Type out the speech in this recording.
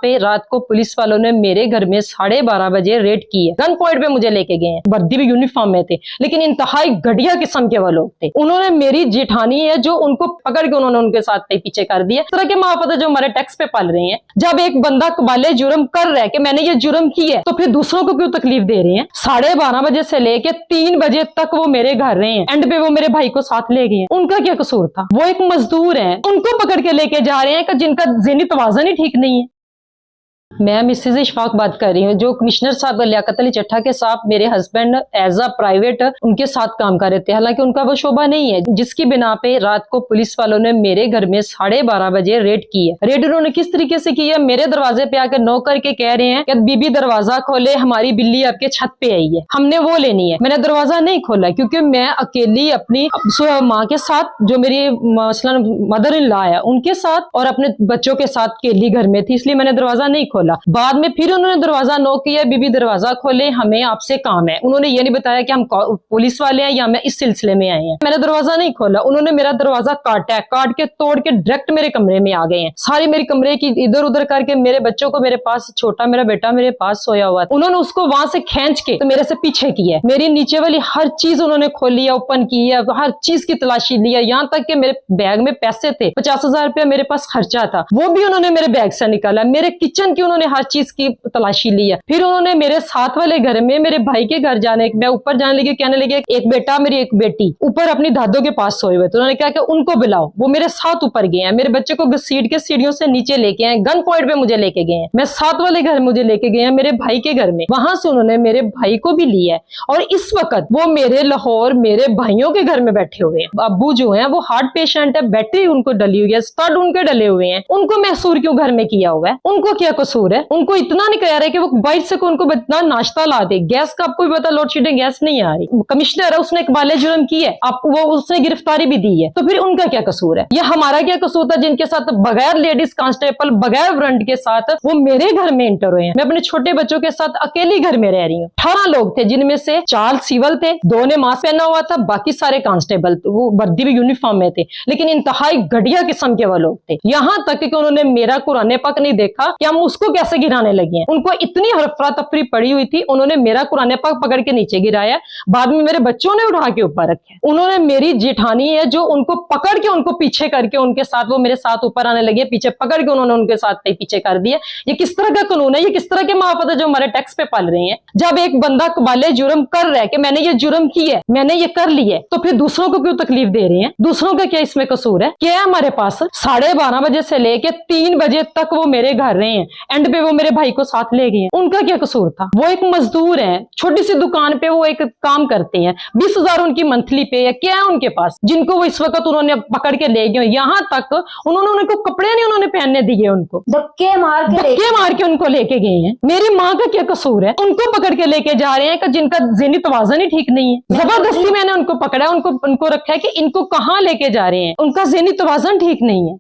पे रात को पुलिस वालों ने मेरे घर में 12:30 बजे रेड की है। गन पॉइंट पे मुझे लेके गए हैं। वर्दी भी यूनिफॉर्म में थे, लेकिन इंतहाई घटिया किस्म के वो लोग थे। उन्होंने मेरी जेठानी है जो उनको पकड़ के उन्होंने उनके साथ पीछे कर दिया। इस तरह के महापता जो हमारे टैक्स पे पाल रहे हैं। जब एक बंदा कबाले जुर्म कर रहा है कि मैंने ये जुर्म की है, तो फिर दूसरों को क्यों तकलीफ दे रहे हैं? 12:30 बजे से लेके 3 बजे तक वो मेरे घर रहे हैं। एंड पे वो मेरे भाई को साथ ले गए हैं। उनका क्या कसूर था? वो एक मजदूर है, उनको पकड़ के लेके जा रहे हैं कि जिनका ज़हनी तवाज़ुन ही ठीक नहीं है। मैं मिसेज इशफाक बात कर रही हूँ। जो कमिश्नर साहब लियाकत अली चट्ठा के साथ मेरे हस्बैंड एज अ प्राइवेट उनके साथ काम कर रहे थे, हालांकि उनका वो शोबा नहीं है, जिसकी बिना पे रात को पुलिस वालों ने मेरे घर में 12:30 बजे रेड की है। रेड उन्होंने किस तरीके से की है? मेरे दरवाजे पे आकर नॉक करके कह रहे हैं कि बीबी दरवाजा खोले, हमारी बिल्ली आपके छत पे आई है, हमने वो लेनी है। मैंने दरवाजा नहीं खोला क्योंकि मैं अकेली अपनी माँ के साथ, जो मेरी मसलन मदर इन लॉ है, उनके साथ और अपने बच्चों के साथ अकेली घर में थी, इसलिए मैंने दरवाजा नहीं खोला। बाद में फिर उन्होंने दरवाजा नॉक किया, बीबी दरवाजा खोले, हमें आपसे काम है। उन्होंने ये नहीं बताया कि हम पुलिस वाले हैं या हमें इस सिलसिले में आए हैं। मैंने दरवाजा नहीं खोला, उन्होंने मेरा दरवाजा काटा, काट के तोड़ के डायरेक्ट मेरे कमरे में आ गए हैं। सारी मेरी कमरे की इधर उधर करके मेरे बच्चों को मेरे पास, छोटा मेरा बेटा मेरे पास सोया हुआ था, उन्होंने उसको वहां से खींच के तो मेरे से पीछे किया। मेरी नीचे वाली हर चीज उन्होंने खोली है, ओपन की है, हर चीज की तलाशी लिया। यहाँ तक कि मेरे बैग में पैसे थे, 50,000 रुपया मेरे पास खर्चा था, वो भी उन्होंने मेरे बैग से निकाला। मेरे किचन की उन्होंने हर चीज की तलाशी ली है। फिर उन्होंने मेरे साथ वाले घर में, मेरे भाई के घर जाने, मैं ऊपर जाने लगी, कहने लगे एक बेटा मेरी एक बेटी ऊपर अपनी दादों के पास सोए हुए, तो उन्होंने कहा कि उनको बुलाओ। वो मेरे साथ ऊपर गए हैं, मेरे बच्चे को घसीट के सीढ़ियों से नीचे लेके आए, गन पॉइंट पे मुझे लेके गए हैं। मैं साथ वाले घर मुझे लेके गए हैं, मेरे भाई के घर में, वहां से उन्होंने मेरे भाई को भी लिया है। और इस वक्त वो मेरे लाहौर मेरे भाइयों के घर में बैठे हुए हैं। अब्बू जो है वो हार्ट पेशेंट है, बैटरी उनको डली हुई है, स्टड उनके डले हुए हैं, उनको महसूर क्यों घर में किया हुआ है? उनको क्या कसूर है? उनको इतना नहीं कह रहे कि वो बाइट से उनको इतना नाश्ता ला दे। गैस का आपको भी पता, लोड शेडिंग गैस नहीं आ रही। कमिश्नर है, उसने इकबाले जुर्म की है, आप वो उसने गिरफ्तारी भी दी है, तो फिर उनका क्या कसूर है? या हमारा क्या कसूर था जिनके साथ बगैर लेडीज कांस्टेबल, बगैर वारंट के साथ वो मेरे घर में एंटर हुए हैं? मैं अपने छोटे बच्चों के साथ अकेली घर में रह रही हूँ। 18 लोग थे, जिनमें से 4 सिविल थे, 2 ने मास्क पहना हुआ था, बाकी सारे कांस्टेबल, वो वर्दी भी यूनिफॉर्म में थे, लेकिन इंतहाई घटिया किस्म के वो लोग थे। यहाँ तक कि उन्होंने मेरा कुरान पाक नहीं देखा कि हम उसको कैसे गिराने लगे हैं। उनको इतनी हरफरा तफरी पड़ी हुई थी, उन्होंने मेरा कुरान पाक पकड़ के नीचे गिराया, बाद में मेरे बच्चों ने उठा के ऊपर रखे। उन्होंने मेरी जेठानी है जो उनको पकड़ के, उनको पीछे करके, उनके साथ वो मेरे साथ ऊपर आने लगे, पीछे पकड़ के उन्होंने उनके साथ पीछे कर दिया। ये किस तरह का कानून है? ये किस तरह के महापता जो हमारे टैक्स पे पाल रहे हैं? जब एक बंदा कबाले जुर्म कर रहा है कि मैंने ये जुर्म की है, मैंने ये कर ली है, तो फिर दूसरों को क्यों तकलीफ दे रहे हैं? दूसरों का क्या इसमें कसूर है? क्या है हमारे पास? 12:30 बजे से लेके 3 बजे तक वो मेरे घर रहे हैं। एंड पे वो मेरे भाई को साथ ले गए हैं। उनका क्या कसूर था? वो एक मजदूर है, छोटी सी दुकान पे वो एक काम करते हैं, 20,000 उनकी मंथली पे है। क्या है उनके पास जिनको वो इस वक्त उन्होंने पकड़ के ले गए? यहाँ तक उन्होंने उनको कपड़े नहीं उन्होंने पहनने दिए, उनको धक्के मार के उनको लेके गए हैं। मेरी माँ का क्या कसूर है? उनको पकड़ के लेके जा रहे हैं कि जिनका ज़हनी तवाज़ुन ही ठीक नहीं है। जबरदस्ती मैंने उनको पकड़ा, उनको रखा है कि इनको कहाँ लेके जा रहे हैं, उनका ज़हनी तवाज़ुन ठीक नहीं है।